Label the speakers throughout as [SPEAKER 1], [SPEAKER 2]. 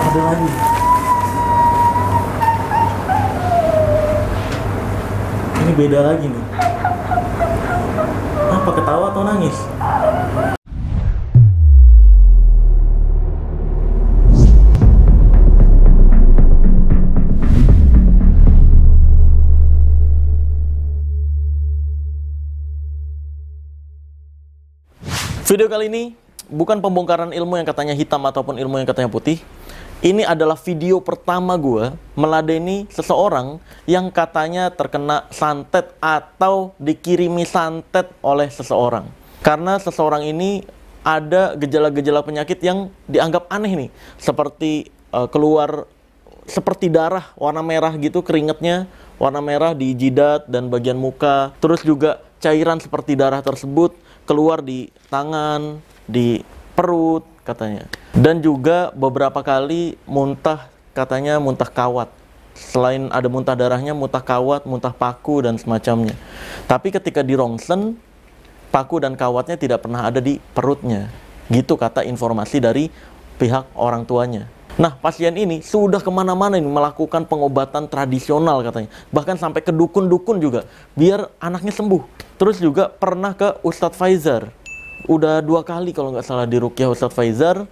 [SPEAKER 1] Ada lagi. Ini beda lagi nih. Apa ketawa atau nangis? Video kali ini bukan pembongkaran ilmu yang katanya hitam ataupun ilmu yang katanya putih. Ini adalah video pertama gue meladeni seseorang yang katanya terkena santet atau dikirimi santet oleh seseorang. Karena seseorang ini ada gejala-gejala penyakit yang dianggap aneh nih. Seperti keluar seperti darah warna merah gitu, keringetnya warna merah di jidat dan bagian muka. Terus juga cairan seperti darah tersebut keluar di tangan, di perut katanya. Dan juga beberapa kali muntah, katanya muntah kawat. Selain ada muntah darahnya, muntah kawat, muntah paku dan semacamnya. Tapi ketika di rongsen, paku dan kawatnya tidak pernah ada di perutnya. Gitu kata informasi dari pihak orang tuanya. Nah, pasien ini sudah kemana-mana ini melakukan pengobatan tradisional katanya. Bahkan sampai ke dukun-dukun juga, biar anaknya sembuh. Terus juga pernah ke Ustadz Faizar. Udah 2 kali kalau nggak salah diruqyah Ustadz Faizar.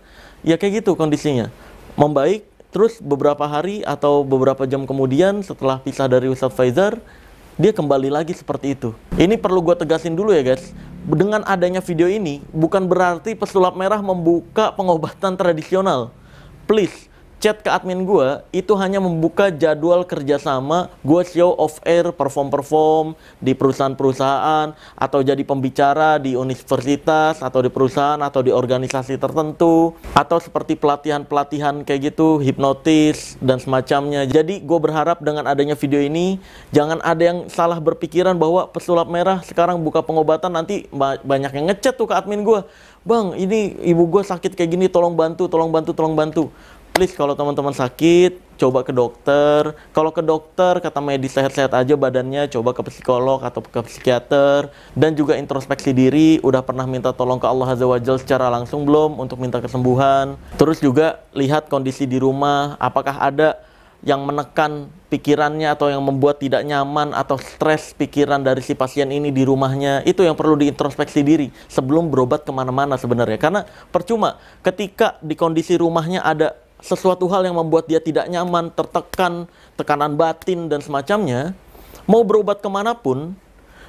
[SPEAKER 1] Ya kayak gitu kondisinya. Membaik, terus beberapa hari atau beberapa jam kemudian setelah pisah dari Ustadz Faizar, dia kembali lagi seperti itu. Ini perlu gue tegasin dulu ya guys. Dengan adanya video ini, bukan berarti pesulap merah membuka pengobatan tradisional. Please, chat ke admin gue, itu hanya membuka jadwal kerjasama gue show off air, perform di perusahaan-perusahaan, atau jadi pembicara di universitas, atau di perusahaan, atau di organisasi tertentu, atau seperti pelatihan-pelatihan kayak gitu, hipnotis, dan semacamnya. Jadi gue berharap dengan adanya video ini, jangan ada yang salah berpikiran bahwa pesulap merah sekarang buka pengobatan, nanti banyak yang ngechat tuh ke admin gue. Bang, ini ibu gue sakit kayak gini, tolong bantu, tolong bantu, tolong bantu. Please, kalau teman-teman sakit, coba ke dokter. Kalau ke dokter, kata medis sehat-sehat aja badannya, coba ke psikolog atau ke psikiater. Dan juga introspeksi diri, udah pernah minta tolong ke Allah Azza wa Jalla secara langsung belum untuk minta kesembuhan. Terus juga lihat kondisi di rumah, apakah ada yang menekan pikirannya atau yang membuat tidak nyaman atau stres pikiran dari si pasien ini di rumahnya. Itu yang perlu diintrospeksi diri sebelum berobat kemana-mana sebenarnya. Karena percuma ketika di kondisi rumahnya ada sesuatu hal yang membuat dia tidak nyaman, tertekan, tekanan batin dan semacamnya, mau berobat kemanapun,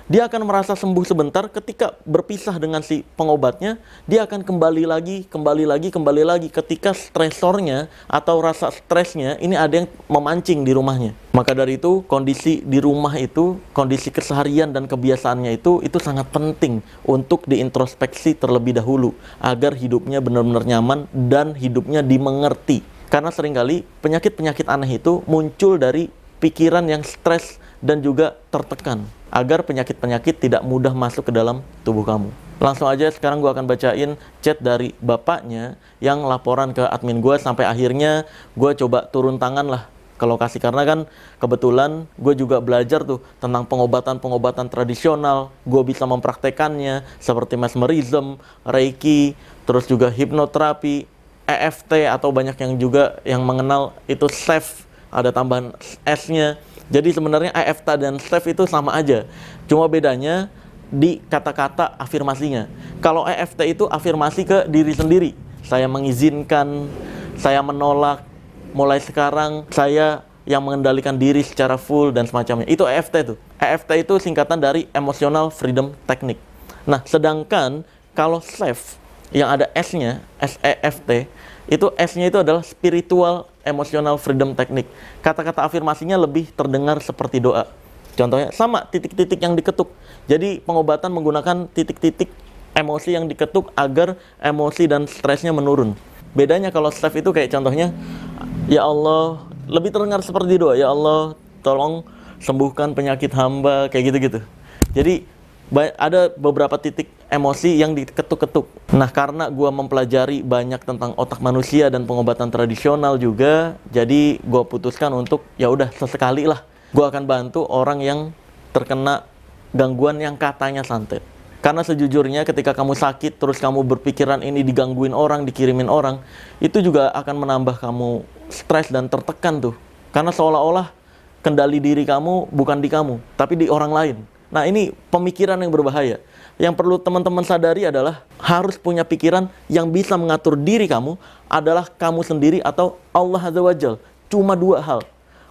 [SPEAKER 1] dia akan merasa sembuh sebentar. Ketika berpisah dengan si pengobatnya, dia akan kembali lagi ketika stresornya atau rasa stresnya ini ada yang memancing di rumahnya. Maka dari itu, kondisi di rumah itu, kondisi keseharian dan kebiasaannya itu sangat penting untuk diintrospeksi terlebih dahulu agar hidupnya benar-benar nyaman dan hidupnya dimengerti. Karena seringkali penyakit-penyakit aneh itu muncul dari pikiran yang stres dan juga tertekan, agar penyakit-penyakit tidak mudah masuk ke dalam tubuh kamu. Langsung aja sekarang gue akan bacain chat dari bapaknya yang laporan ke admin gue. Sampai akhirnya gue coba turun tangan lah ke lokasi, karena kan kebetulan gue juga belajar tuh tentang pengobatan-pengobatan tradisional. Gue bisa mempraktekannya seperti mesmerism, reiki, terus juga hipnoterapi, EFT, atau banyak yang juga yang mengenal itu SEF, ada tambahan S-nya. Jadi sebenarnya EFT dan SEF itu sama aja, cuma bedanya di kata-kata afirmasinya. Kalau EFT itu afirmasi ke diri sendiri. Saya mengizinkan, saya menolak, mulai sekarang saya yang mengendalikan diri secara full dan semacamnya. Itu EFT tuh. EFT itu singkatan dari Emotional Freedom Technique. Nah, sedangkan kalau SEF yang ada S-nya, SEFT, itu S-nya itu adalah Spiritual Emotional Freedom Technique. Kata-kata afirmasinya lebih terdengar seperti doa. Contohnya sama, titik-titik yang diketuk. Jadi pengobatan menggunakan titik-titik emosi yang diketuk agar emosi dan stresnya menurun. Bedanya kalau SEF itu kayak contohnya, ya Allah, lebih terdengar seperti doa. Ya Allah, tolong sembuhkan penyakit hamba, kayak gitu-gitu. Jadi ada beberapa titik emosi yang diketuk-ketuk. Nah, karena gue mempelajari banyak tentang otak manusia dan pengobatan tradisional juga, jadi gue putuskan untuk ya udah sesekali lah gue akan bantu orang yang terkena gangguan yang katanya santet. Karena sejujurnya ketika kamu sakit, terus kamu berpikiran ini digangguin orang, dikirimin orang, itu juga akan menambah kamu stres dan tertekan tuh. Karena seolah-olah kendali diri kamu bukan di kamu, tapi di orang lain. Nah, ini pemikiran yang berbahaya. Yang perlu teman-teman sadari adalah harus punya pikiran yang bisa mengatur diri kamu adalah kamu sendiri atau Allah Azza wa Jalla. Cuma dua hal.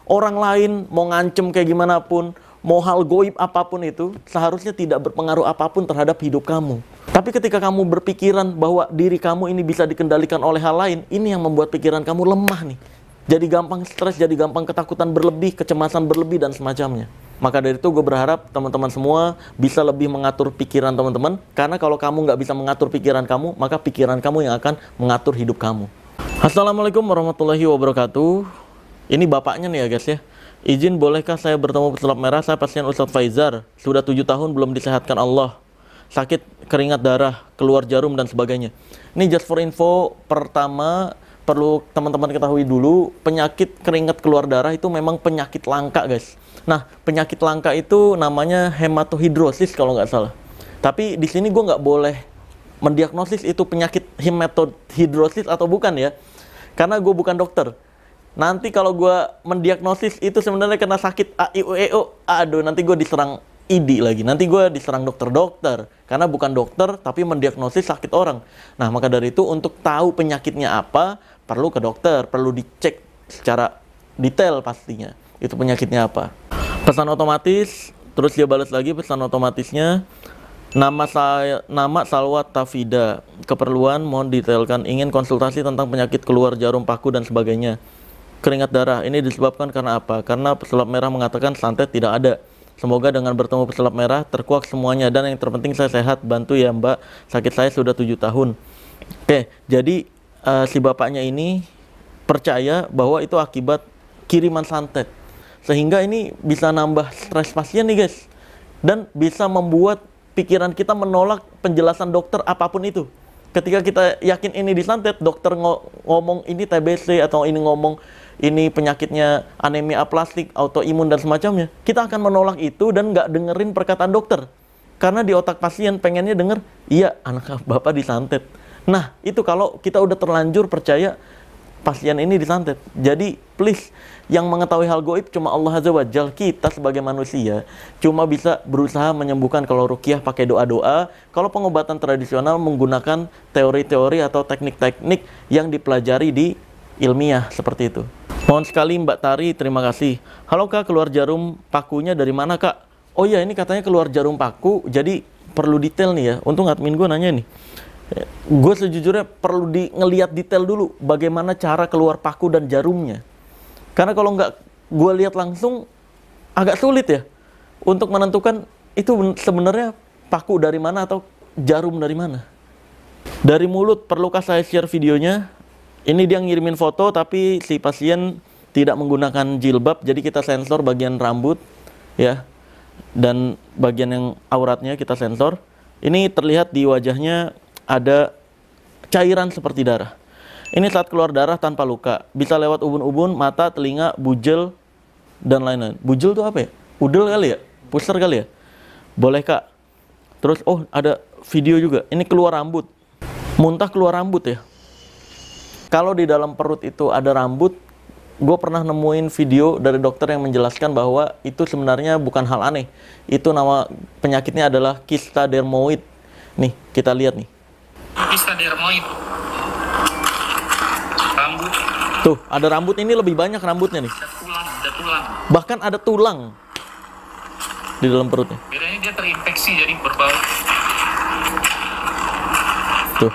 [SPEAKER 1] Orang lain mau ngancem kayak gimana pun, mau hal goib apapun itu, seharusnya tidak berpengaruh apapun terhadap hidup kamu. Tapi ketika kamu berpikiran bahwa diri kamu ini bisa dikendalikan oleh hal lain, ini yang membuat pikiran kamu lemah nih. Jadi gampang stres, jadi gampang ketakutan berlebih, kecemasan berlebih, dan semacamnya. Maka dari itu gue berharap teman-teman semua bisa lebih mengatur pikiran teman-teman. Karena kalau kamu nggak bisa mengatur pikiran kamu, maka pikiran kamu yang akan mengatur hidup kamu. Assalamualaikum warahmatullahi wabarakatuh. Ini bapaknya nih ya guys ya. Izin bolehkah saya bertemu pesulap merah? Saya pasien Ustadz Faizar. Sudah 7 tahun belum disehatkan Allah. Sakit, keringat darah, keluar jarum dan sebagainya. Ini just for info, pertama perlu teman-teman ketahui dulu, penyakit keringat keluar darah itu memang penyakit langka guys. Nah, penyakit langka itu namanya hematohidrosis kalau nggak salah. Tapi di sini gue nggak boleh mendiagnosis itu penyakit hematohidrosis atau bukan ya. Karena gue bukan dokter. Nanti kalau gue mendiagnosis itu sebenarnya kena sakit AIUEO, aduh nanti gue diserang ID lagi. Nanti gue diserang dokter-dokter. Karena bukan dokter, tapi mendiagnosis sakit orang. Nah, maka dari itu untuk tahu penyakitnya apa, perlu ke dokter. Perlu dicek secara detail pastinya. Itu penyakitnya apa. Pesan otomatis, terus dia balas lagi pesan otomatisnya. Nama Salwat Tafida. Keperluan mohon detailkan. Ingin konsultasi tentang penyakit keluar jarum paku dan sebagainya. Keringat darah ini disebabkan karena apa? Karena pesulap merah mengatakan santet tidak ada. Semoga dengan bertemu pesulap merah terkuak semuanya, dan yang terpenting saya sehat. Bantu ya Mbak, sakit saya sudah 7 tahun. Oke, jadi si bapaknya ini percaya bahwa itu akibat kiriman santet, sehingga ini bisa nambah stres pasien nih guys, dan bisa membuat pikiran kita menolak penjelasan dokter apapun itu. Ketika kita yakin ini disantet, dokter ngomong ini TBC atau ini ngomong ini penyakitnya anemia aplastik, autoimun dan semacamnya, kita akan menolak itu dan nggak dengerin perkataan dokter. Karena di otak pasien pengennya denger, iya anak bapak disantet. Nah, itu kalau kita udah terlanjur percaya pasien ini disantet. Jadi, please, yang mengetahui hal goib cuma Allah Azza wa Jalla. Kita sebagai manusia cuma bisa berusaha menyembuhkan kalau ruqyah pakai doa-doa, kalau pengobatan tradisional menggunakan teori-teori atau teknik-teknik yang dipelajari di ilmiah seperti itu. Mohon sekali Mbak Tari, terima kasih. Halo Kak, keluar jarum pakunya dari mana Kak? Oh iya, ini katanya keluar jarum paku, jadi perlu detail nih ya. Untung admin gue nanya nih. Gue sejujurnya perlu ngeliat detail dulu bagaimana cara keluar paku dan jarumnya. Karena kalau nggak gue lihat langsung agak sulit ya untuk menentukan itu sebenarnya paku dari mana atau jarum dari mana. Dari mulut, perlukah saya share videonya? Ini dia ngirimin foto tapi si pasien tidak menggunakan jilbab, jadi kita sensor bagian rambut ya, dan bagian yang auratnya kita sensor. Ini terlihat di wajahnya ada cairan seperti darah. Ini saat keluar darah tanpa luka, bisa lewat ubun-ubun, mata, telinga, bujel, dan lain-lain. Bujel itu apa ya? Udel kali ya? Puser kali ya? Boleh Kak. Terus, oh ada video juga. Ini keluar rambut. Muntah keluar rambut ya. Kalau di dalam perut itu ada rambut, gue pernah nemuin video dari dokter yang menjelaskan bahwa itu sebenarnya bukan hal aneh. Itu nama penyakitnya adalah kista dermoid. Nih, kita lihat nih.
[SPEAKER 2] Kista dermoid. Rambut.
[SPEAKER 1] Tuh, ada rambut, ini lebih banyak rambutnya nih.
[SPEAKER 2] Ada tulang.
[SPEAKER 1] Bahkan ada tulang di dalam perutnya.
[SPEAKER 2] Bedanya dia terinfeksi jadi berbau.
[SPEAKER 1] Tuh.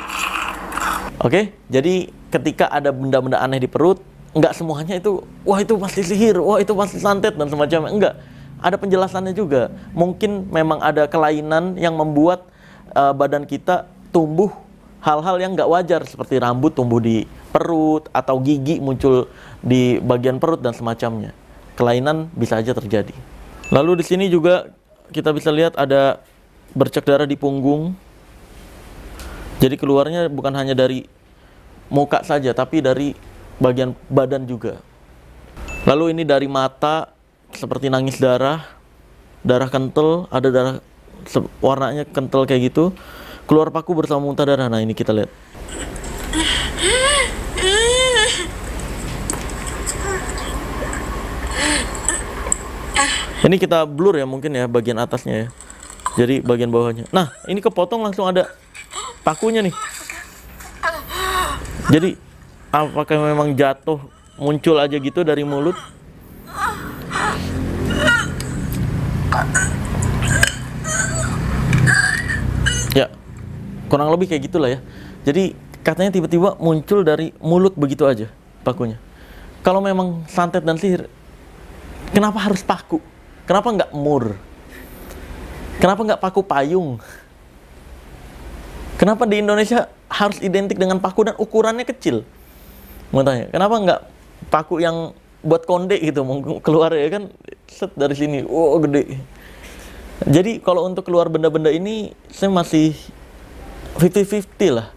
[SPEAKER 1] Oke, jadi ketika ada benda-benda aneh di perut, nggak semuanya itu, wah itu pasti sihir, wah itu pasti santet dan semacamnya. Enggak, ada penjelasannya juga. Mungkin memang ada kelainan yang membuat badan kita tumbuh hal-hal yang nggak wajar, seperti rambut tumbuh di perut atau gigi muncul di bagian perut dan semacamnya. Kelainan bisa aja terjadi. Lalu di sini juga kita bisa lihat ada bercak darah di punggung. Jadi keluarnya bukan hanya dari muka saja, tapi dari bagian badan juga. Lalu ini dari mata, seperti nangis darah, darah kental, ada darah warnanya kental kayak gitu, keluar paku bersama muntah darah. Nah ini kita lihat. Ini kita blur ya mungkin ya bagian atasnya ya. Jadi bagian bawahnya. Nah ini kepotong langsung ada pakunya nih. Jadi apakah memang jatuh muncul aja gitu dari mulut? Ya, kurang lebih kayak gitulah ya. Jadi katanya tiba-tiba muncul dari mulut begitu aja pakunya. Kalau memang santet dan sihir, kenapa harus paku? Kenapa nggak mur? Kenapa nggak paku payung? Kenapa di Indonesia harus identik dengan paku dan ukurannya kecil? Mau tanya, kenapa nggak paku yang buat konde gitu, mau keluar ya kan, set dari sini, wow gede. Jadi kalau untuk keluar benda-benda ini, saya masih 50-50 lah.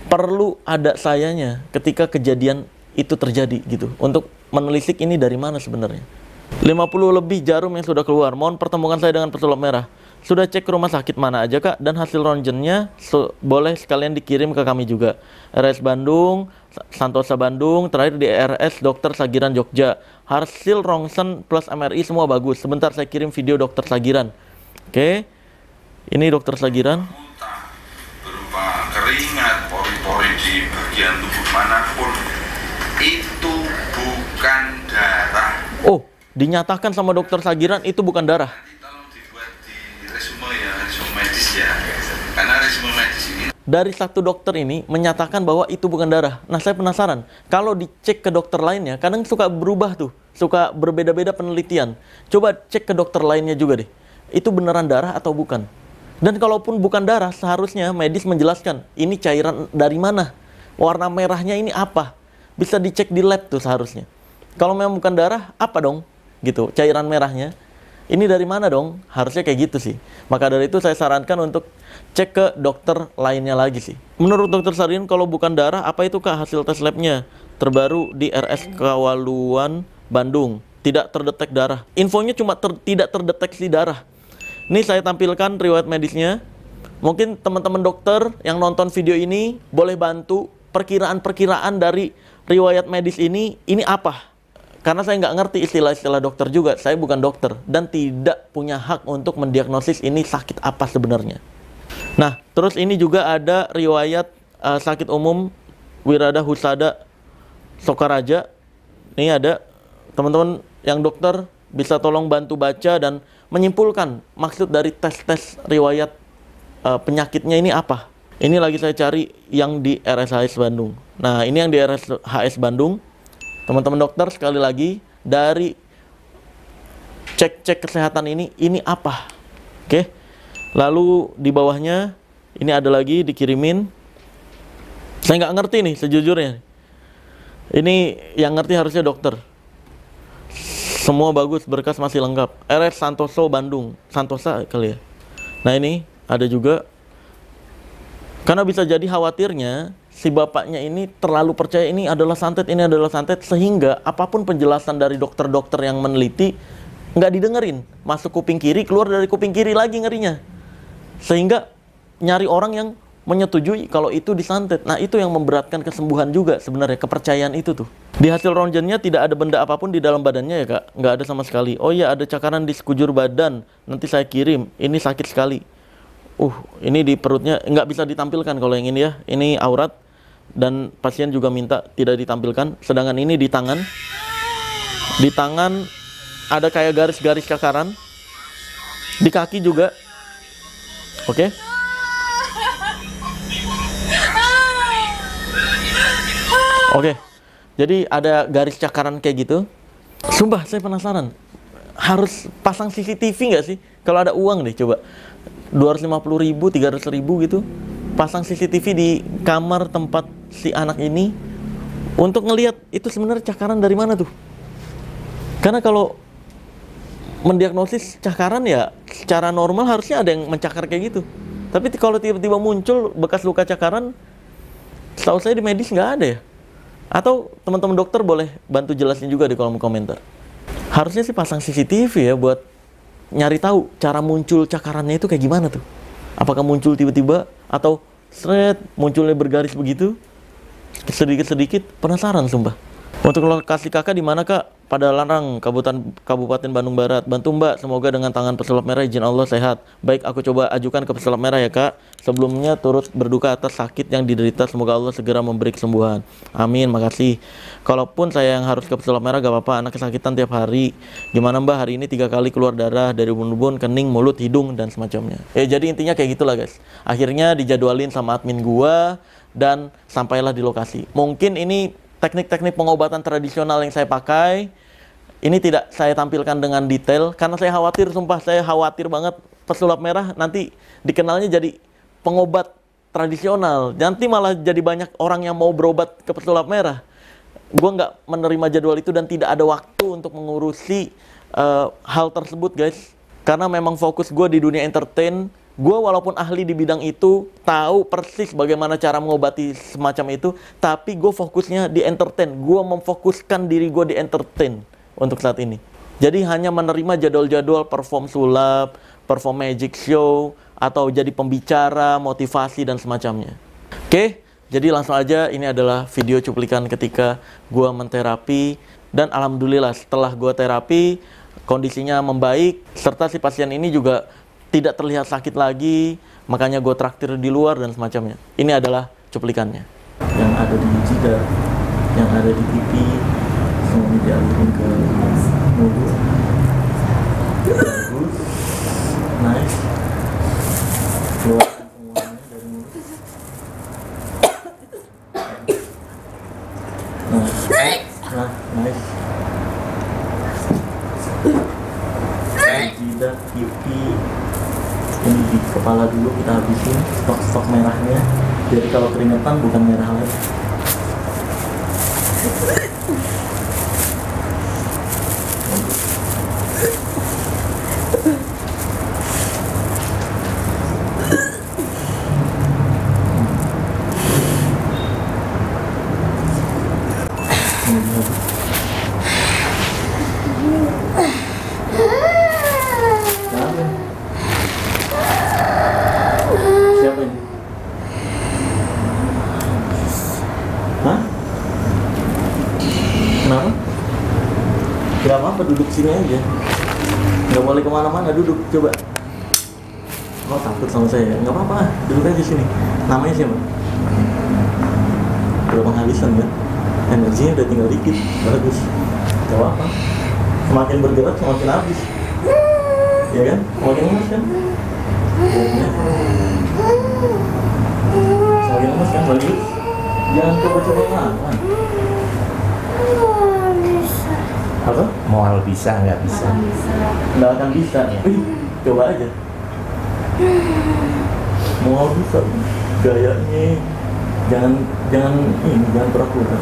[SPEAKER 1] Perlu ada sayanya ketika kejadian itu terjadi gitu, untuk menelisik ini dari mana sebenarnya. 50 lebih jarum yang sudah keluar, mohon pertemukan saya dengan pesulap merah. Sudah cek ke rumah sakit mana aja kak, dan hasil ronsennya boleh sekalian dikirim ke kami juga. RS Bandung, Santosa Bandung, terakhir di RS Dokter Sagiran Jogja. Hasil ronsen plus MRI semua bagus. Sebentar saya kirim video Dokter Sagiran. Oke, ini Dokter Sagiran.
[SPEAKER 3] Berupa keringat, pori-pori di bagian tubuh manapun, itu bukan darah.
[SPEAKER 1] Oh, dinyatakan sama Dokter Sagiran itu bukan darah.
[SPEAKER 3] Tolong dibuat di resume ya, resume medis ya. Karena resume medis ini
[SPEAKER 1] Dari satu dokter ini menyatakan bahwa itu bukan darah. Nah, saya penasaran. Kalau dicek ke dokter lainnya, kadang suka berubah tuh. Suka berbeda-beda penelitian. Coba cek ke dokter lainnya juga deh. Itu beneran darah atau bukan? Dan kalaupun bukan darah, seharusnya medis menjelaskan. Ini cairan dari mana? Warna merahnya ini apa? Bisa dicek di lab tuh seharusnya. Kalau memang bukan darah, apa dong? Gitu, cairan merahnya. Ini dari mana dong? Harusnya kayak gitu sih. Maka dari itu saya sarankan untuk cek ke dokter lainnya lagi sih. Menurut Dokter Sarin, kalau bukan darah, apa itu kak hasil tes labnya? Terbaru di RS Kawaluan, Bandung. Tidak terdetek darah. Infonya cuma tidak terdeteksi darah. Ini saya tampilkan riwayat medisnya. Mungkin teman-teman dokter yang nonton video ini boleh bantu perkiraan-perkiraan dari riwayat medis ini apa? Karena saya nggak ngerti istilah-istilah dokter juga. Saya bukan dokter dan tidak punya hak untuk mendiagnosis ini sakit apa sebenarnya. Nah, terus ini juga ada riwayat sakit umum Wirada Husada Sokaraja. Ini ada teman-teman yang dokter bisa tolong bantu baca dan menyimpulkan maksud dari tes-tes riwayat penyakitnya ini apa. Ini lagi saya cari yang di RSHS Bandung. Nah, ini yang di RSHS Bandung. Teman-teman dokter, sekali lagi, dari cek-cek kesehatan ini apa? Oke. Lalu di bawahnya, ini ada lagi dikirimin. Saya nggak ngerti nih, sejujurnya. Ini yang ngerti harusnya dokter. Semua bagus, berkas masih lengkap. RS Santoso Bandung. Santosa kali ya. Nah ini, ada juga. Karena bisa jadi khawatirnya si bapaknya ini terlalu percaya ini adalah santet, sehingga apapun penjelasan dari dokter-dokter yang meneliti nggak didengerin, masuk kuping kiri, keluar dari kuping kiri lagi ngerinya, sehingga nyari orang yang menyetujui kalau itu disantet. Nah itu yang memberatkan kesembuhan juga sebenarnya, kepercayaan itu tuh. Di hasil ronsennya tidak ada benda apapun di dalam badannya ya kak, nggak ada sama sekali. Oh iya, ada cakaran di sekujur badan, nanti saya kirim, ini sakit sekali. Ini di perutnya nggak bisa ditampilkan kalau yang ini ya, ini aurat. Dan pasien juga minta tidak ditampilkan. Sedangkan ini di tangan ada kayak garis-garis cakaran. Di kaki juga. Oke. Oke. Jadi ada garis cakaran kayak gitu. Sumpah saya penasaran, harus pasang CCTV nggak sih? Kalau ada uang deh coba 250.000, 300.000 gitu, pasang CCTV di kamar tempat si anak ini untuk ngelihat itu sebenarnya cakaran dari mana tuh. Karena kalau mendiagnosis cakaran ya secara normal harusnya ada yang mencakar kayak gitu. Tapi kalau tiba-tiba muncul bekas luka cakaran, setahu saya di medis nggak ada ya. Atau teman-teman dokter boleh bantu jelasin juga di kolom komentar. Harusnya sih pasang CCTV ya buat nyari tahu cara muncul cakarannya itu kayak gimana tuh. Apakah muncul tiba-tiba atau munculnya bergaris begitu? Sedikit-sedikit penasaran sumpah. Untuk lokasi kakak di mana kak? Pada Larang, Kabupaten Bandung Barat. Bantu mbak, semoga dengan tangan pesulap merah izin Allah sehat. Baik, aku coba ajukan ke pesulap merah ya kak. Sebelumnya turut berduka atas sakit yang diderita. Semoga Allah segera memberi kesembuhan. Amin, makasih. Kalaupun saya yang harus ke pesulap merah gak apa-apa, anak kesakitan tiap hari. Gimana mbak, hari ini 3 kali keluar darah dari ubun-ubun, kening, mulut, hidung, dan semacamnya. Ya jadi intinya kayak gitulah guys. Akhirnya dijadwalin sama admin gua dan sampailah di lokasi. Mungkin ini teknik-teknik pengobatan tradisional yang saya pakai. Ini tidak saya tampilkan dengan detail karena saya khawatir, sumpah saya khawatir banget pesulap merah nanti dikenalnya jadi pengobat tradisional. Nanti malah jadi banyak orang yang mau berobat ke pesulap merah. Gue nggak menerima jadwal itu dan tidak ada waktu untuk mengurusi hal tersebut guys. Karena memang fokus gue di dunia entertain. Gue walaupun ahli di bidang itu, tahu persis bagaimana cara mengobati semacam itu, tapi gue fokusnya di entertain. Gue memfokuskan diri gue di entertain untuk saat ini. Jadi hanya menerima jadwal-jadwal perform sulap, perform magic show, atau jadi pembicara, motivasi, dan semacamnya. Oke, jadi langsung aja, ini adalah video cuplikan ketika gue menterapi. Dan alhamdulillah setelah gue terapi, kondisinya membaik, serta si pasien ini juga tidak terlihat sakit lagi, makanya gue traktir di luar dan semacamnya. Ini adalah cuplikannya. Yang ada di jidat, yang ada di pipi, semuanya dialirin ke mulut. Bagus, nice. Keluarkan semuanya dari mulut. Nah, nice. Jidat, pipi. Ini di kepala dulu kita habisin stok-stok merahnya. Jadi kalau keringetan bukan merah lagi. Siapa ini? Hah? Kenapa? Gak apa-apa, duduk sini aja. Gak boleh kemana-mana, duduk, coba. Oh, takut sama saya? Gak apa-apa, duduk aja sini. Namanya siapa? Udah penghabisan kan? Energinya udah tinggal dikit, bagus. Gak apa-apa. Semakin bergerak, semakin habis. Ya kan? Semakin lemas kan? Ya. Semakin lemas kan, bagus. Jangan coba-coba ngelawan. Apa?
[SPEAKER 4] Mual bisa, nggak bisa.
[SPEAKER 1] Nggak akan bisa. Coba aja. Mau bisa. Gayanya jangan pura-pura.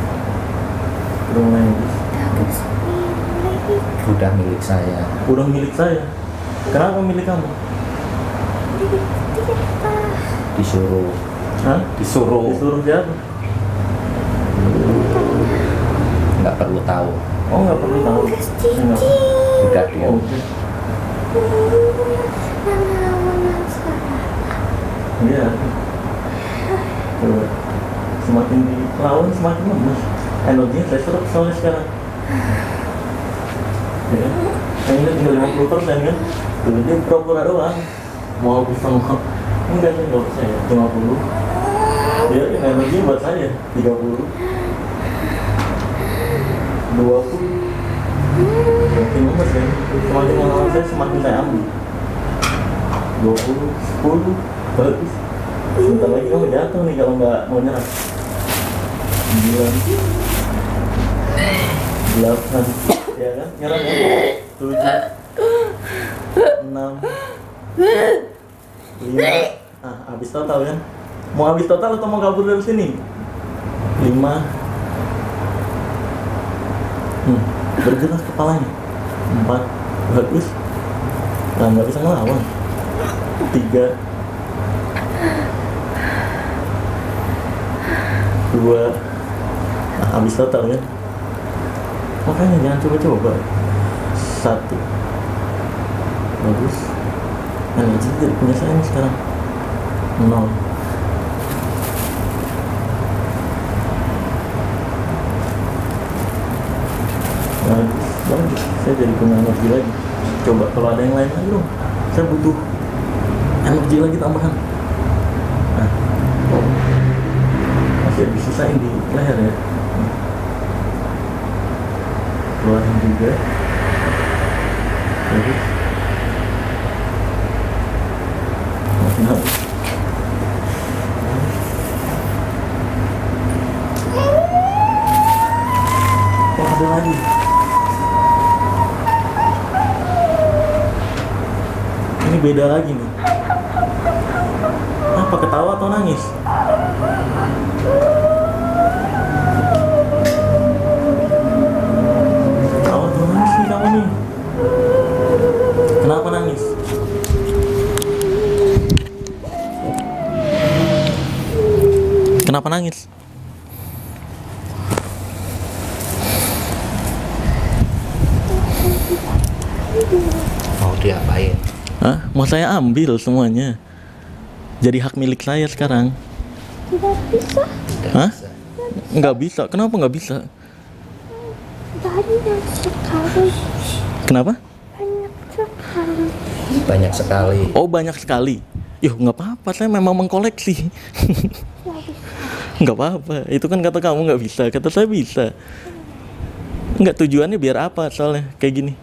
[SPEAKER 1] Udah mulai habis.
[SPEAKER 4] Udah milik saya.
[SPEAKER 1] Udah milik saya. Kenapa milik kamu?
[SPEAKER 4] Disuruh.
[SPEAKER 1] Hah?
[SPEAKER 4] Disuruh.
[SPEAKER 1] Disuruh siapa?
[SPEAKER 4] Nggak perlu tahu.
[SPEAKER 1] Oh, nggak perlu tahu. Enggak.
[SPEAKER 4] Udah dia.
[SPEAKER 1] Oke. Iya. Coba. Semakin dilawan semakin lemas. Energinya saya serap soalnya sekarang. Ya kan? Yang ini tinggal 50% kan? Tuh, dia pura-pura doang. Mau bisa mau. Enggak sih, nggak percaya. 50. Ya, energinya buat saya 30. 20. Makin lemes kan? Semakin lama saya semakin saya ambil. 20, 10, bagus. Sebentar lagi kamu jatuh nih kalau nggak mau nyerah. 9, 8, ya kan? Nyerah kan? 7, 6, 5. Habis total kan? Mau habis total atau mau kabur dari sini? 5. Bergerak kepalanya. 4, bagus. Nah, nggak bisa ngelawan. 3, 2. Habis total kan? Makanya jangan coba-coba. 1, bagus. Energi jadi punya saya nih sekarang 0. Bagus, saya jadi punya energi lagi. Coba kalau ada yang lain lagi dong, saya butuh energi lagi tambahan. Nah, masih disisain di leher ya. Keluarin juga. Bagus. Masih habis. Oh, ada lagi. Ini beda lagi nih. Apa ketawa atau nangis? Ketawa atau nangis nih kamu nih? Kenapa nangis? Kenapa nangis?
[SPEAKER 4] Mau diapain?
[SPEAKER 1] Hah? Mau saya ambil semuanya. Jadi hak milik saya sekarang.
[SPEAKER 5] Tidak bisa.
[SPEAKER 4] Tidak
[SPEAKER 1] Hah?
[SPEAKER 4] bisa.
[SPEAKER 1] Nggak bisa. Kenapa nggak bisa?
[SPEAKER 5] Banyak sekali.
[SPEAKER 1] Kenapa?
[SPEAKER 5] Banyak sekali.
[SPEAKER 4] Banyak sekali.
[SPEAKER 1] Oh, banyak sekali. Yuh, nggak apa-apa. Saya memang mengkoleksi.
[SPEAKER 5] Tidak bisa.
[SPEAKER 1] Nggak apa-apa. Itu kan kata kamu nggak bisa. Kata saya bisa. Nggak, tujuannya biar apa soalnya kayak gini?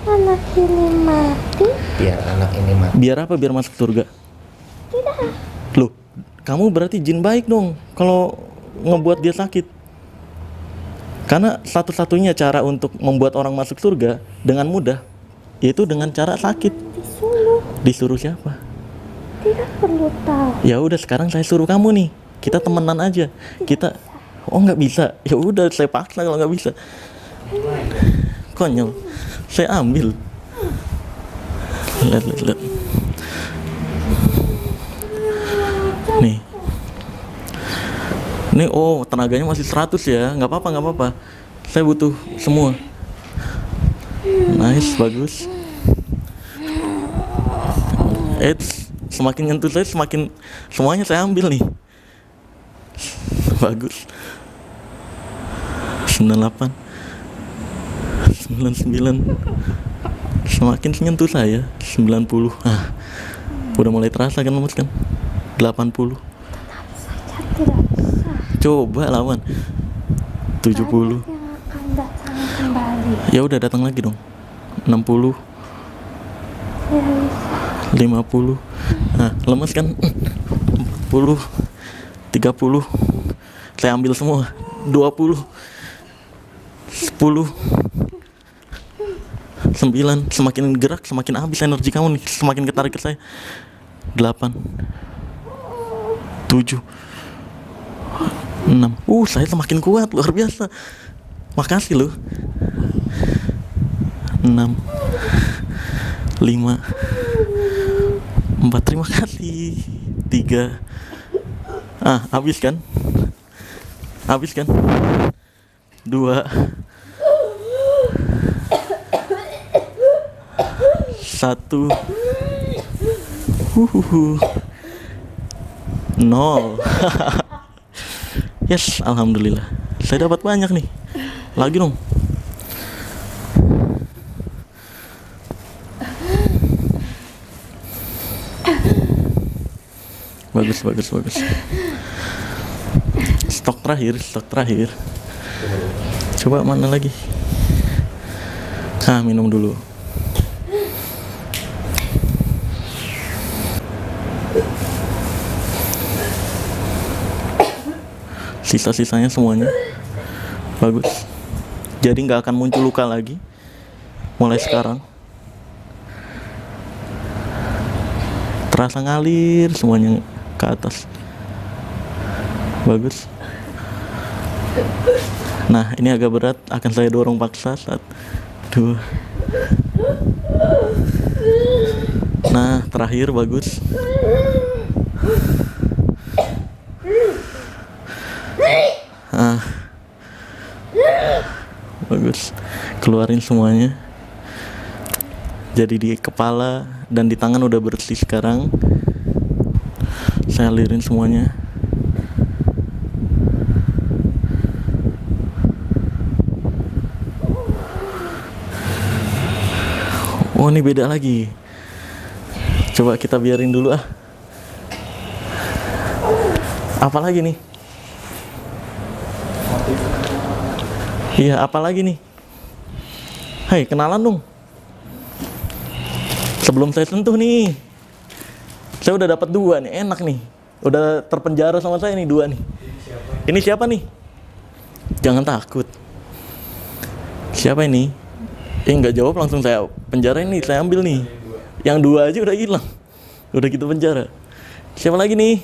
[SPEAKER 5] Anak ini mati.
[SPEAKER 4] Biar anak ini mati.
[SPEAKER 1] Biar apa? Biar masuk surga?
[SPEAKER 5] Tidak.
[SPEAKER 1] Loh, kamu berarti jin baik dong kalau ngebuat dia sakit. Karena satu-satunya cara untuk membuat orang masuk surga dengan mudah yaitu dengan cara sakit.
[SPEAKER 5] Disuruh.
[SPEAKER 1] Disuruh siapa?
[SPEAKER 5] Tidak perlu tahu.
[SPEAKER 1] Ya udah, sekarang saya suruh kamu nih. Kita temenan aja. Kita nggak bisa. Ya udah, saya paksa kalau nggak bisa. Konyol. Saya ambil. Lihat. Nih. Ini tenaganya masih 100 ya. Nggak apa-apa. Saya butuh semua. Nice, bagus. Semakin nyentuh saya, semakin semuanya saya ambil nih. Bagus. 98, 99. Semakin nyentuh saya 90. Udah mulai terasa kan lemes kan? 80.
[SPEAKER 5] Saja tidak bisa.
[SPEAKER 1] Coba lawan. 70.
[SPEAKER 5] Banyak yang akan datang kembali.
[SPEAKER 1] Ya udah, datang lagi dong. 60,
[SPEAKER 5] Tidak bisa.
[SPEAKER 1] 50. Lemes kan? 40, 30. Saya ambil semua. 20, 10, 9. Semakin gerak semakin habis energi kamu nih, semakin ketarik ke saya. 8, 7, 6. Saya semakin kuat, luar biasa. Makasih loh. 6, 5, 4. Terima kasih. 3. Habis kan? 2, 1, 0. Yes, alhamdulillah. Saya dapat banyak nih. Lagi dong. Bagus. Stok terakhir. Coba mana lagi? Minum dulu. Sisa-sisanya semuanya bagus. Jadi nggak akan muncul luka lagi mulai sekarang. Terasa ngalir semuanya ke atas. Bagus. Nah, ini agak berat, akan saya dorong paksa. 1, 2. Nah, terakhir bagus. Bagus. Keluarin semuanya. Jadi di kepala dan di tangan udah bersih sekarang. Saya alirin semuanya. Oh, ini beda lagi. Coba kita biarin dulu ah. Apa lagi nih? Iya, apa lagi nih? Hai, kenalan dong. Sebelum saya sentuh nih, saya udah dapat 2 nih, enak nih. Udah terpenjara sama saya nih 2 nih. Ini siapa nih? Jangan takut. Siapa ini? Nggak jawab langsung saya penjara ini, saya ambil nih. Yang 2 aja udah hilang. Udah gitu penjara. Siapa lagi nih?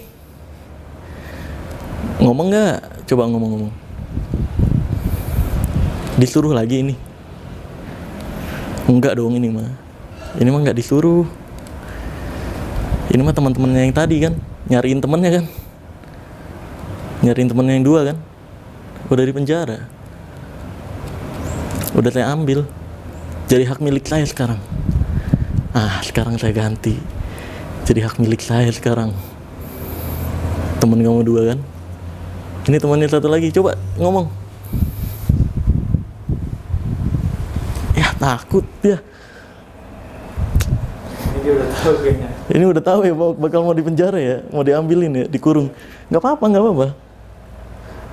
[SPEAKER 1] Ngomong nggak? Coba ngomong-ngomong. Disuruh lagi ini? Enggak dong ini mah. Ini mah nggak disuruh. Ini mah teman-temannya yang tadi kan, nyariin temennya kan, nyariin temennya yang 2 kan, udah di penjara, udah saya ambil, jadi hak milik saya sekarang. Sekarang saya ganti, jadi hak milik saya sekarang. Temen kamu 2 kan, ini temannya 1 lagi, coba ngomong. Ya takut ya. Ini udah tahu ya bakal mau dipenjara ya, mau diambilin ya, dikurung. Nggak apa-apa.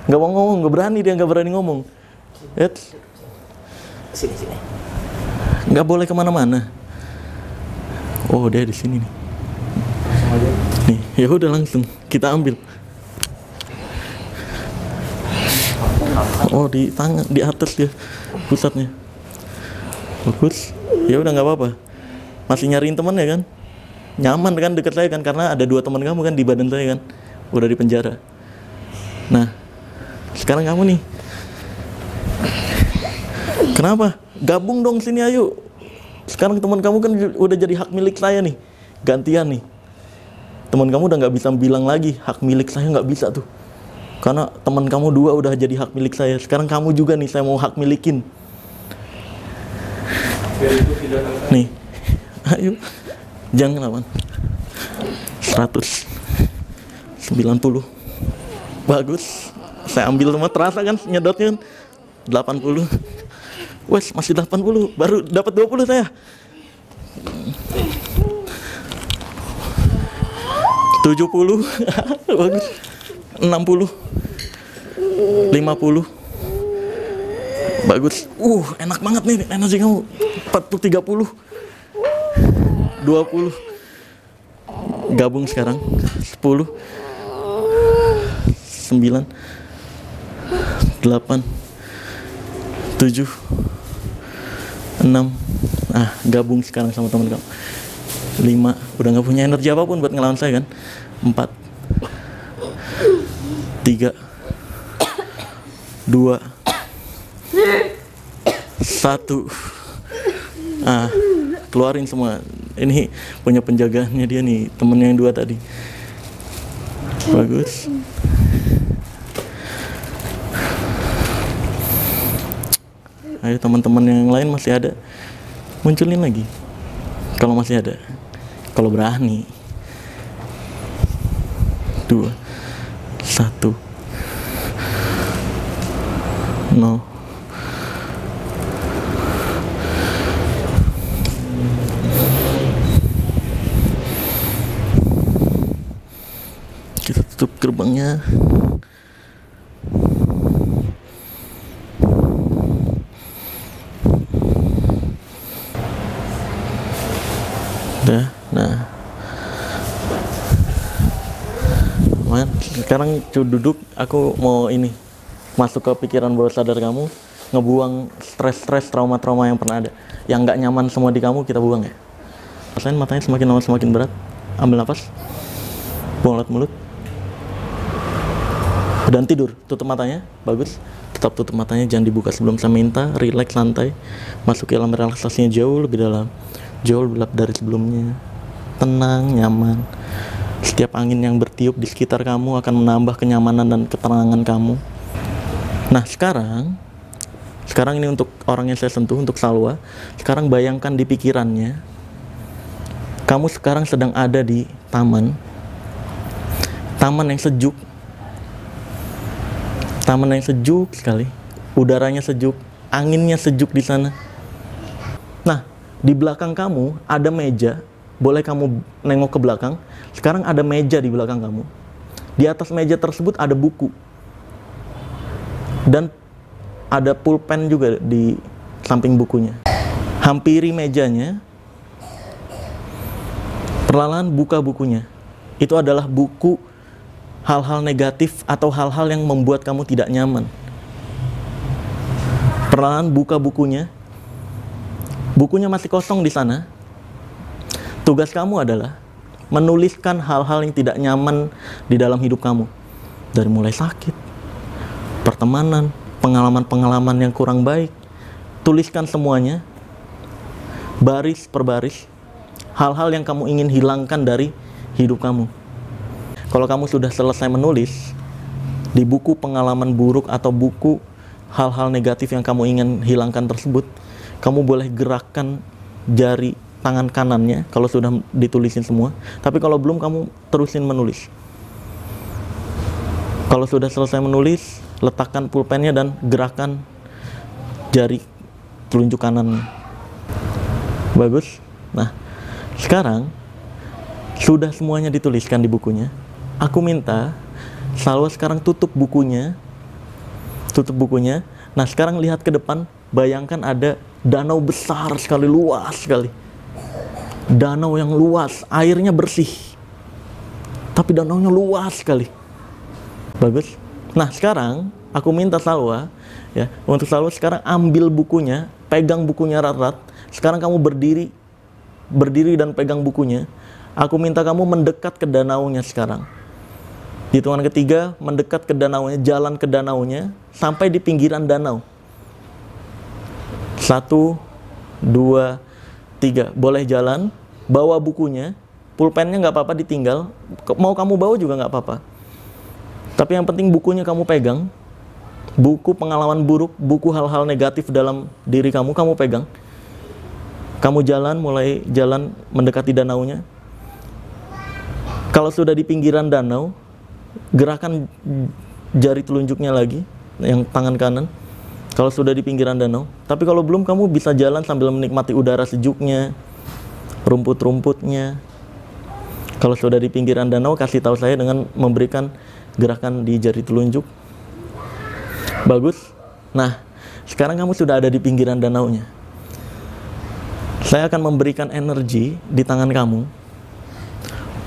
[SPEAKER 1] Nggak mau ngomong, nggak berani ngomong.
[SPEAKER 4] Sini.
[SPEAKER 1] Nggak boleh kemana-mana. Oh, dia di sini nih. Nih, ya udah langsung kita ambil. Oh, di tangan, di atas dia pusatnya. Bagus. Ya udah nggak apa-apa. Masih nyariin temen ya kan? Nyaman kan deket saya kan? Karena ada 2 teman kamu kan di badan saya kan? Udah di penjara. Nah, sekarang kamu nih. Kenapa? Gabung dong sini ayo. Sekarang teman kamu kan udah jadi hak milik saya nih. Gantian nih. Teman kamu udah nggak bisa bilang lagi hak milik saya, nggak bisa tuh. Karena teman kamu 2 udah jadi hak milik saya. Sekarang kamu juga nih saya mau hak milikin. Nih. Ayo, jangan lawan. 190. Bagus. Saya ambil semua, terasa kan nyedotnya kan? 80. Wes, masih 80. Baru dapat 20 saya. 70. Bagus. 60. 50. Bagus. Enak banget nih energi kamu. 40, 30. 20. Gabung sekarang. 10. 9. 8. 7. 6. Gabung sekarang sama teman kamu. 5. Udah gak punya energi apapun buat ngelawan saya kan. 4. 3. 2. 1. Keluarin semua. Ini punya penjagaannya dia nih, temennya yang 2 tadi. Bagus. Ayo teman-teman yang lain masih ada, munculin lagi. Kalau masih ada, kalau berani. 2, 1, 0. Kita tutup gerbangnya. Nah, sekarang duduk, aku mau ini masuk ke pikiran bawah sadar kamu, ngebuang stres-stres, trauma-trauma yang pernah ada, yang nggak nyaman semua di kamu, kita buang ya. Rasain matanya semakin lama semakin berat. Ambil nafas, buang lewat mulut, dan tidur. Tutup matanya, bagus. Tetap tutup matanya, jangan dibuka sebelum saya minta. Relax, santai, masuk ke dalam relaksasinya jauh lebih dalam, jauh lebih dari sebelumnya. Tenang, nyaman. Setiap angin yang bertiup di sekitar kamu akan menambah kenyamanan dan ketenangan kamu. Nah sekarang Sekarang ini untuk orang yang saya sentuh, untuk Salwa. Sekarang bayangkan di pikirannya, kamu sekarang sedang ada di taman. Taman yang sejuk. Taman yang sejuk sekali. Udaranya sejuk, anginnya sejuk di sana. Nah, di belakang kamu ada meja. Boleh kamu nengok ke belakang. Sekarang ada meja di belakang kamu. Di atas meja tersebut ada buku. Dan ada pulpen juga di samping bukunya. Hampiri mejanya. Perlahan buka bukunya. Itu adalah buku hal-hal negatif atau hal-hal yang membuat kamu tidak nyaman. Perlahan buka bukunya. Bukunya masih kosong di sana. Tugas kamu adalah menuliskan hal-hal yang tidak nyaman di dalam hidup kamu. Dari mulai sakit, pertemanan, pengalaman-pengalaman yang kurang baik. Tuliskan semuanya, baris per baris, hal-hal yang kamu ingin hilangkan dari hidup kamu. Kalau kamu sudah selesai menulis di buku pengalaman buruk atau buku hal-hal negatif yang kamu ingin hilangkan tersebut, kamu boleh gerakkan jari tangan kanannya kalau sudah ditulisin semua. Tapi kalau belum, kamu terusin menulis. Kalau sudah selesai menulis, letakkan pulpennya dan gerakan jari telunjuk kanannya. Bagus. Nah, sekarang sudah semuanya dituliskan di bukunya. Aku minta Salwa sekarang tutup bukunya. Tutup bukunya. Nah, sekarang lihat ke depan. Bayangkan ada danau besar sekali, luas sekali. Danau yang luas, airnya bersih. Tapi danaunya luas sekali. Bagus. Nah, sekarang aku minta Salwa, ya, untuk Salwa sekarang ambil bukunya, pegang bukunya erat-erat. Sekarang kamu berdiri dan pegang bukunya. Aku minta kamu mendekat ke danaunya sekarang. Di hitungan ketiga, mendekat ke danaunya, jalan ke danaunya, sampai di pinggiran danau. 1, 2, 3. Boleh jalan, bawa bukunya, pulpennya nggak apa-apa ditinggal. Mau kamu bawa juga nggak apa-apa. Tapi yang penting bukunya kamu pegang. Buku pengalaman buruk, buku hal-hal negatif dalam diri kamu pegang. Kamu jalan, mulai jalan mendekati danaunya. Kalau sudah di pinggiran danau, gerakan jari telunjuknya lagi, yang tangan kanan. Kalau sudah di pinggiran danau. Tapi kalau belum, kamu bisa jalan sambil menikmati udara sejuknya, rumput-rumputnya. Kalau sudah di pinggiran danau, kasih tahu saya dengan memberikan gerakan di jari telunjuk. Bagus. Nah, sekarang kamu sudah ada di pinggiran danaunya. Saya akan memberikan energi di tangan kamu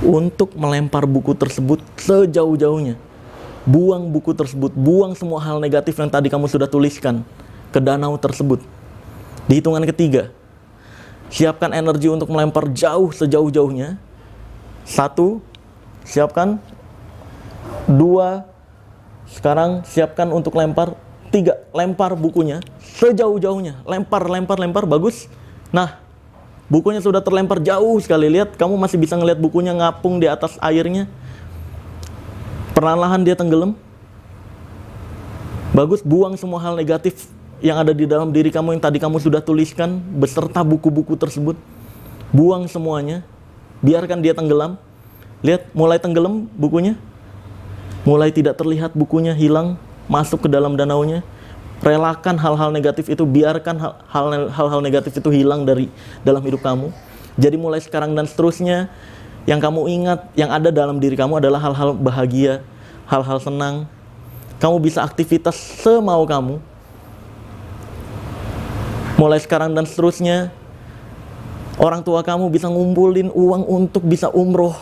[SPEAKER 1] untuk melempar buku tersebut sejauh-jauhnya. Buang buku tersebut, buang semua hal negatif yang tadi kamu sudah tuliskan ke danau tersebut. Di hitungan ketiga, siapkan energi untuk melempar jauh sejauh-jauhnya. 1, siapkan. 2, sekarang siapkan untuk lempar. 3, lempar bukunya sejauh-jauhnya. Lempar, bagus. Nah, bukunya sudah terlempar jauh sekali. Lihat, kamu masih bisa ngelihat bukunya ngapung di atas airnya. Perlahan-lahan dia tenggelam. Bagus, buang semua hal negatif yang ada di dalam diri kamu yang tadi kamu sudah tuliskan beserta buku-buku tersebut. Buang semuanya. Biarkan dia tenggelam. Lihat, mulai tenggelam bukunya. Mulai tidak terlihat bukunya, hilang, masuk ke dalam danaunya. Relakan hal-hal negatif itu, biarkan hal-hal negatif itu hilang dari dalam hidup kamu. Jadi mulai sekarang dan seterusnya, yang kamu ingat, yang ada dalam diri kamu adalah hal-hal bahagia, hal-hal senang. Kamu bisa aktivitas semau kamu. Mulai sekarang dan seterusnya, orang tua kamu bisa ngumpulin uang untuk bisa umroh.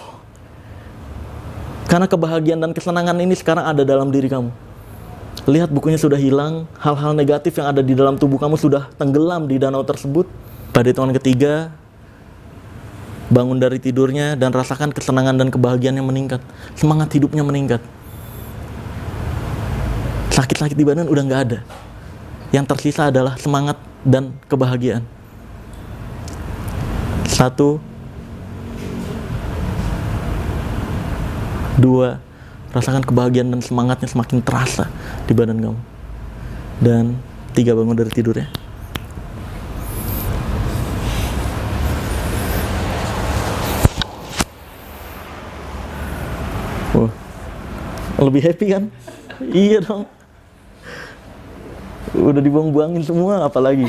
[SPEAKER 1] Karena kebahagiaan dan kesenangan ini sekarang ada dalam diri kamu. Lihat, bukunya sudah hilang, hal-hal negatif yang ada di dalam tubuh kamu sudah tenggelam di danau tersebut. Pada hitungan ketiga, bangun dari tidurnya dan rasakan kesenangan dan kebahagiaan yang meningkat. Semangat hidupnya meningkat. Sakit-sakit di badan udah nggak ada. Yang tersisa adalah semangat dan kebahagiaan. 1, 2, rasakan kebahagiaan dan semangatnya semakin terasa di badan kamu. Dan 3 bangun dari tidurnya. Wah, lebih happy kan? Iya dong. Udah dibuang-buangin semua, apalagi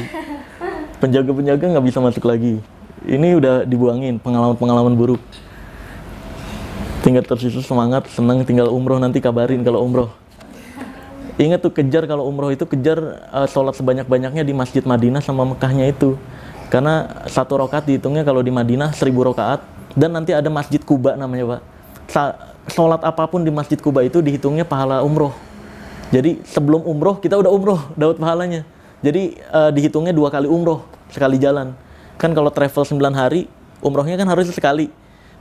[SPEAKER 1] penjaga-penjaga nggak bisa masuk lagi. Ini udah dibuangin pengalaman-pengalaman buruk. Tinggal tersisa semangat, senang, tinggal umroh, nanti kabarin kalau umroh. Ingat tuh, kejar kalau umroh itu kejar sholat sebanyak-banyaknya di Masjid Madinah sama Mekahnya itu. Karena 1 rakaat dihitungnya kalau di Madinah 1000 rakaat, dan nanti ada Masjid Kuba namanya, Pak. Sholat apapun di Masjid Kuba itu dihitungnya pahala umroh. Jadi sebelum umroh kita udah umroh, dapat pahalanya. Jadi dihitungnya 2 kali umroh, sekali jalan. Kan kalau travel 9 hari, umrohnya kan harusnya sekali.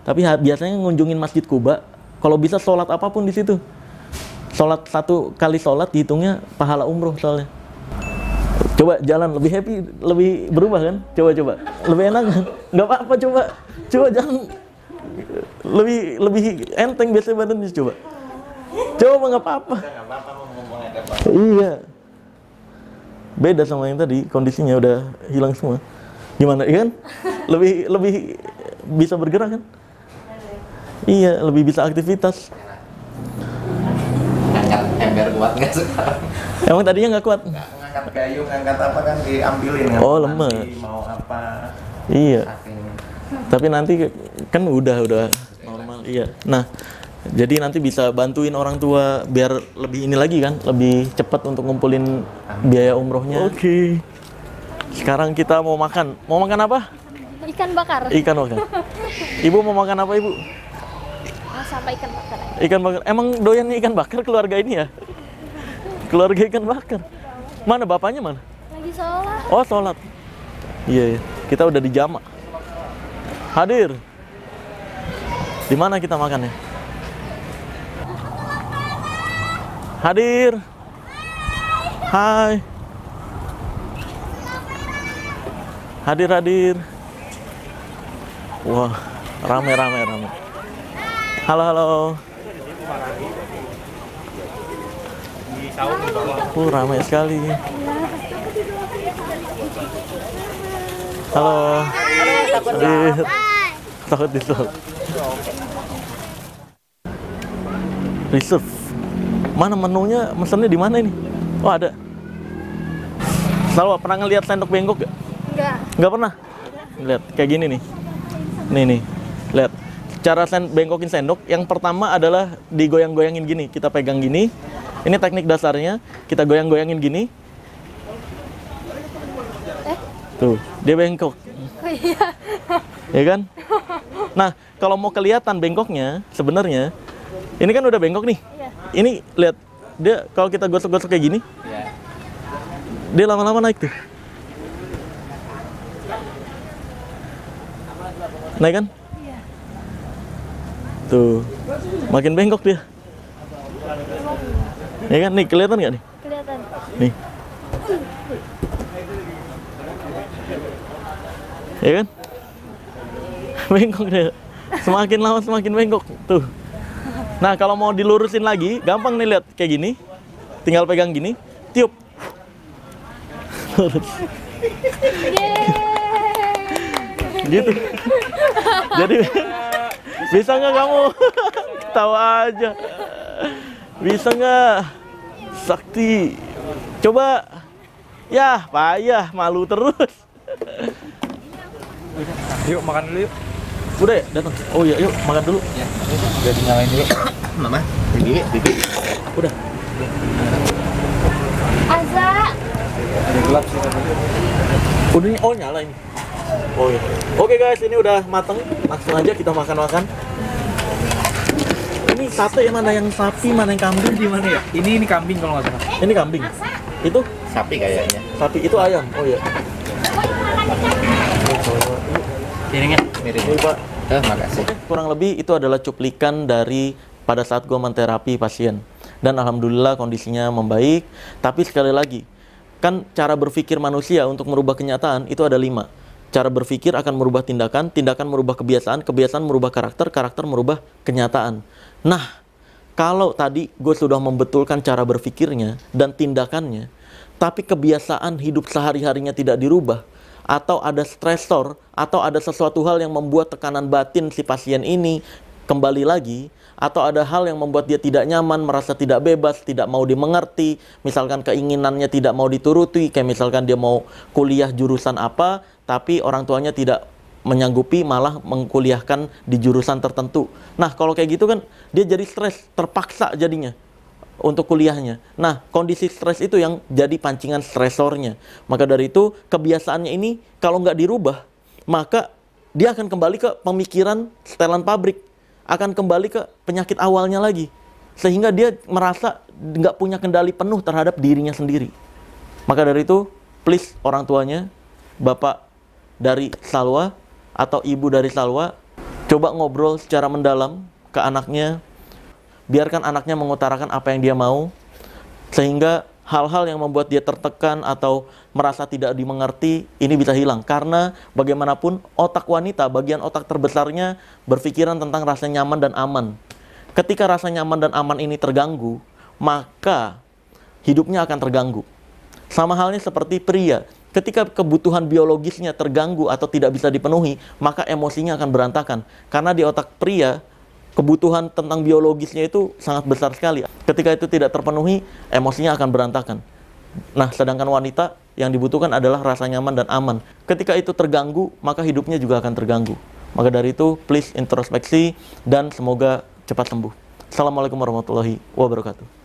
[SPEAKER 1] Tapi biasanya ngunjungin Masjid Kuba, kalau bisa sholat apapun di situ. Sholat 1 kali sholat dihitungnya pahala umroh soalnya. Coba jalan lebih happy, lebih berubah kan? Coba, lebih enak kan? Nggak apa-apa, coba jangan lebih enteng biasanya badannya, coba nggak apa-apa. Iya, beda sama yang tadi, kondisinya udah hilang semua. Gimana, iya kan? Lebih bisa bergerak kan? Iya, lebih bisa aktivitas.
[SPEAKER 4] Ngangkat ember kuat nggak sekarang?
[SPEAKER 1] Emang tadinya nggak kuat?
[SPEAKER 4] Ngangkat kayu, ngangkat apa kan diambilin.
[SPEAKER 1] Oh, lemes.
[SPEAKER 4] Mau apa?
[SPEAKER 1] Iya.
[SPEAKER 4] Saking.
[SPEAKER 1] Tapi nanti kan udah normal. Iya. Nah, jadi nanti bisa bantuin orang tua biar lebih ini lagi kan, lebih cepat untuk ngumpulin biaya umrohnya. Oke. Sekarang kita mau makan. Mau makan apa?
[SPEAKER 5] Ikan bakar.
[SPEAKER 1] Ikan bakar. Ibu mau makan apa, Ibu?
[SPEAKER 5] Sama ikan bakar aja.
[SPEAKER 1] Ikan bakar. Emang doyannya ikan bakar keluarga ini ya? Keluarga ikan bakar. Mana bapaknya mana?
[SPEAKER 5] Lagi sholat.
[SPEAKER 1] Oh, sholat. Iya. Kita udah di jamak. Hadir. Di mana kita makannya? Hadir. Hai. Hadir. Wah, rame. Halo. Ramai sekali. Halo. Hadir. Takut disebut. Reserve. Mana menunya? Mesennya di mana ini? Oh, ada. Selalu pernah ngeliat sendok bengkok gak? Nggak pernah? Lihat, kayak gini nih. Nih. Lihat. Cara bengkokin sendok, yang pertama adalah digoyang-goyangin gini. Kita pegang gini. Ini teknik dasarnya. Kita goyang-goyangin gini. Tuh, dia bengkok. Ya kan? Nah, kalau mau kelihatan bengkoknya, sebenarnya ini kan udah bengkok nih. Ini lihat, dia kalau kita gosok-gosok kayak gini, dia lama-lama naik tuh. Naik kan? Tuh, makin bengkok dia. Ya kan? Nih, kelihatan nggak nih?
[SPEAKER 5] Kelihatan.
[SPEAKER 1] Nih. Ya kan? Bengkok dia. Semakin lama semakin bengkok. Tuh. Nah, kalau mau dilurusin lagi, gampang nih, lihat kayak gini. Tinggal pegang gini, tiup. Lurus. Gitu. Jadi bisa nggak kamu? Tahu aja. Bisa nggak? Sakti. Coba. Ya, payah, malu terus.
[SPEAKER 6] Yuk makan dulu yuk.
[SPEAKER 1] Udah ya, datang. Oh iya, yuk makan dulu.
[SPEAKER 4] Ya, udah dinyalain dulu. Mama, Bibi.
[SPEAKER 1] Udah.
[SPEAKER 5] Aza.
[SPEAKER 6] Ada gelap sih tadi.
[SPEAKER 1] Udah, oh nyala ini. Oh iya. Oke guys, ini udah mateng. Langsung aja kita makan-makan. Ini sate yang mana, yang sapi, mana yang kambing, di mana ya?
[SPEAKER 6] Ini kambing kalau nggak salah.
[SPEAKER 1] Ini kambing. Itu
[SPEAKER 4] Sapi kayaknya.
[SPEAKER 1] sapi, itu ayam. Oh iya.
[SPEAKER 6] Piringnya.
[SPEAKER 4] Mirip.
[SPEAKER 1] Ini Pak.
[SPEAKER 4] Makasih.
[SPEAKER 1] Kurang lebih itu adalah cuplikan dari pada saat gue menterapi pasien. Dan alhamdulillah kondisinya membaik. Tapi sekali lagi, kan cara berpikir manusia untuk merubah kenyataan itu ada 5. Cara berpikir akan merubah tindakan, tindakan merubah kebiasaan, kebiasaan merubah karakter, karakter merubah kenyataan. Nah, kalau tadi gue sudah membetulkan cara berpikirnya dan tindakannya, tapi kebiasaan hidup sehari-harinya tidak dirubah, atau ada stresor, atau ada sesuatu hal yang membuat tekanan batin si pasien ini kembali lagi, atau ada hal yang membuat dia tidak nyaman, merasa tidak bebas, tidak mau dimengerti, misalkan keinginannya tidak mau dituruti, kayak misalkan dia mau kuliah jurusan apa, tapi orang tuanya tidak menyanggupi, malah mengkuliahkan di jurusan tertentu. Nah, kalau kayak gitu kan, dia jadi stres, terpaksa jadinya untuk kuliahnya. Nah, kondisi stres itu yang jadi pancingan stresornya. Maka dari itu, kebiasaannya ini kalau nggak dirubah, maka dia akan kembali ke pemikiran setelan pabrik, akan kembali ke penyakit awalnya lagi. Sehingga dia merasa nggak punya kendali penuh terhadap dirinya sendiri. Maka dari itu, please orang tuanya, bapak dari Salwa atau ibu dari Salwa, coba ngobrol secara mendalam ke anaknya. Biarkan anaknya mengutarakan apa yang dia mau, sehingga hal-hal yang membuat dia tertekan atau merasa tidak dimengerti, ini bisa hilang. Karena bagaimanapun otak wanita, bagian otak terbesarnya berpikiran tentang rasa nyaman dan aman. Ketika rasa nyaman dan aman ini terganggu, maka hidupnya akan terganggu. Sama halnya seperti pria. Ketika kebutuhan biologisnya terganggu atau tidak bisa dipenuhi, maka emosinya akan berantakan. Karena di otak pria, kebutuhan tentang biologisnya itu sangat besar sekali. Ketika itu tidak terpenuhi, emosinya akan berantakan. Nah, sedangkan wanita yang dibutuhkan adalah rasa nyaman dan aman. Ketika itu terganggu, maka hidupnya juga akan terganggu. Maka dari itu, please introspeksi dan semoga cepat sembuh. Assalamualaikum warahmatullahi wabarakatuh.